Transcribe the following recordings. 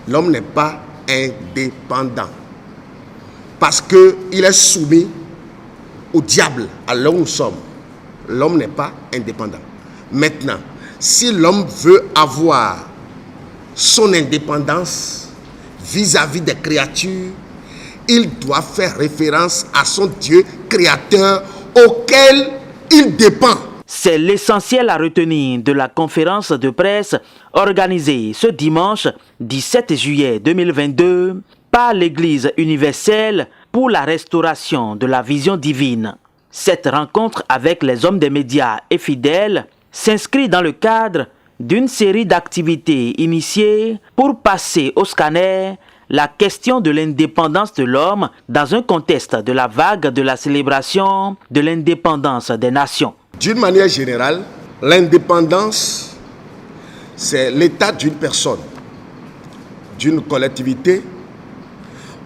l'homme n'est pas indépendant. Parce qu'il est soumis au diable à l'heure où nous sommes. L'homme n'est pas indépendant. Maintenant, si l'homme veut avoir son indépendance vis-à-vis des créatures, il doit faire référence à son Dieu créateur auquel il dépend. C'est l'essentiel à retenir de la conférence de presse organisée ce dimanche 17 juillet 2022 par l'Église universelle pour la restauration de la vision divine. Cette rencontre avec les hommes des médias et fidèles s'inscrit dans le cadre d'une série d'activités initiées pour passer au scanner la question de l'indépendance de l'homme dans un contexte de la vague de la célébration de l'indépendance des nations. D'une manière générale, l'indépendance, c'est l'état d'une personne, d'une collectivité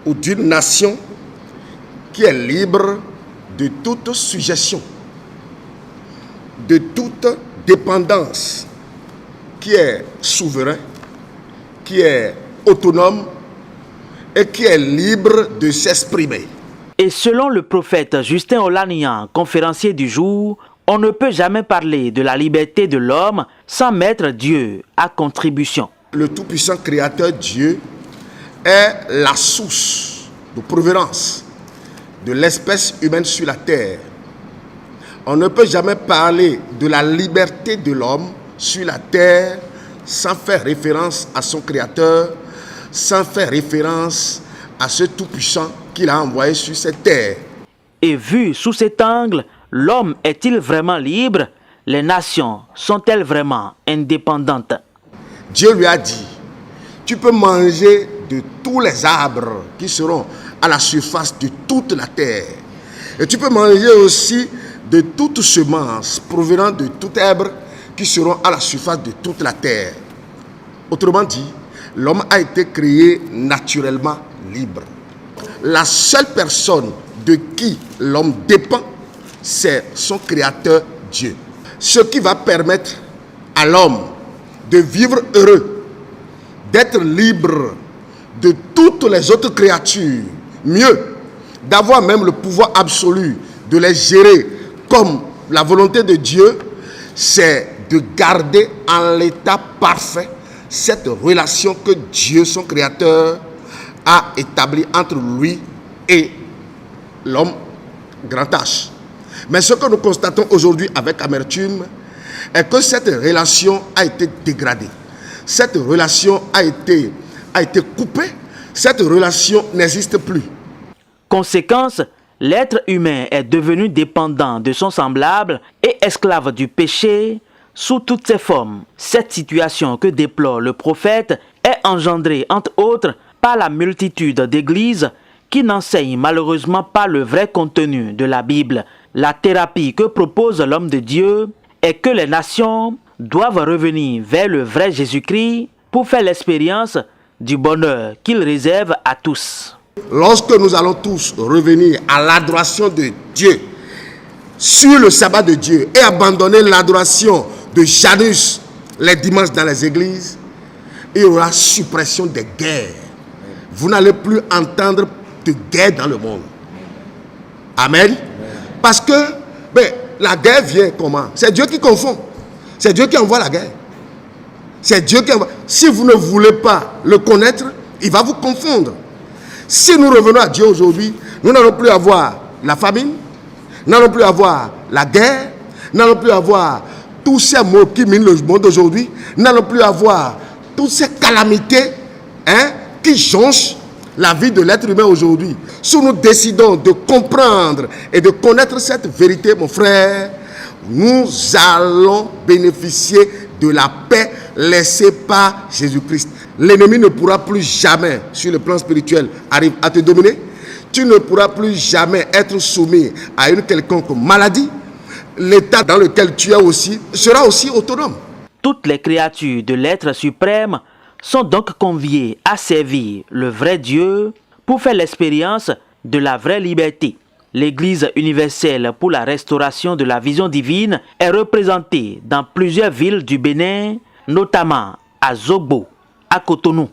ou d'une nation qui est libre de toute sujétion, de toute dépendance, qui est souverain, qui est autonome et qui est libre de s'exprimer. Et selon le prophète Justin Olaniyan, conférencier du jour, on ne peut jamais parler de la liberté de l'homme sans mettre Dieu à contribution. Le tout-puissant créateur Dieu est la source de provenance de l'espèce humaine sur la terre. On ne peut jamais parler de la liberté de l'homme sur la terre sans faire référence à son créateur, sans faire référence à ce tout-puissant qu'il a envoyé sur cette terre. Et vu sous cet angle, l'homme est-il vraiment libre? Les nations sont-elles vraiment indépendantes? Dieu lui a dit, tu peux manger de tous les arbres qui seront à la surface de toute la terre. Et tu peux manger aussi de toutes semences provenant de toute herbe qui seront à la surface de toute la terre. Autrement dit, l'homme a été créé naturellement libre. La seule personne de qui l'homme dépend, c'est son créateur Dieu. Ce qui va permettre à l'homme de vivre heureux, d'être libre de toutes les autres créatures, mieux, d'avoir même le pouvoir absolu de les gérer comme la volonté de Dieu, c'est de garder en l'état parfait cette relation que Dieu, son créateur, a établie entre lui et l'homme grand H. Mais ce que nous constatons aujourd'hui avec amertume est que cette relation a été dégradée. Cette relation a été coupée. Cette relation n'existe plus. Conséquence, l'être humain est devenu dépendant de son semblable et esclave du péché sous toutes ses formes. Cette situation que déplore le prophète est engendrée, entre autres, par la multitude d'églises qui n'enseignent malheureusement pas le vrai contenu de la Bible. La thérapie que propose l'homme de Dieu est que les nations doivent revenir vers le vrai Jésus-Christ pour faire l'expérience du bonheur qu'il réserve à tous. Lorsque nous allons tous revenir à l'adoration de Dieu sur le sabbat de Dieu et abandonner l'adoration de Janus les dimanches dans les églises, il y aura suppression des guerres. Vous n'allez plus entendre de guerre dans le monde. Amen. Parce que la guerre vient comment? C'est Dieu qui confond. C'est Dieu qui envoie la guerre. C'est Dieu qui envoie. Si vous ne voulez pas le connaître, il va vous confondre. Si nous revenons à Dieu aujourd'hui, nous n'allons plus avoir la famine, nous n'allons plus avoir la guerre, nous n'allons plus avoir tous ces maux qui minent le monde aujourd'hui, nous n'allons plus avoir toutes ces calamités qui jonchent la vie de l'être humain aujourd'hui. Si nous décidons de comprendre et de connaître cette vérité, mon frère, nous allons bénéficier de la paix laissée par Jésus-Christ. L'ennemi ne pourra plus jamais, sur le plan spirituel, arriver à te dominer. Tu ne pourras plus jamais être soumis à une quelconque maladie. L'état dans lequel tu es aussi sera aussi autonome. Toutes les créatures de l'être suprême sont donc conviées à servir le vrai Dieu pour faire l'expérience de la vraie liberté. L'Église universelle pour la restauration de la vision divine est représentée dans plusieurs villes du Bénin, notamment à Zogbo, à Cotonou.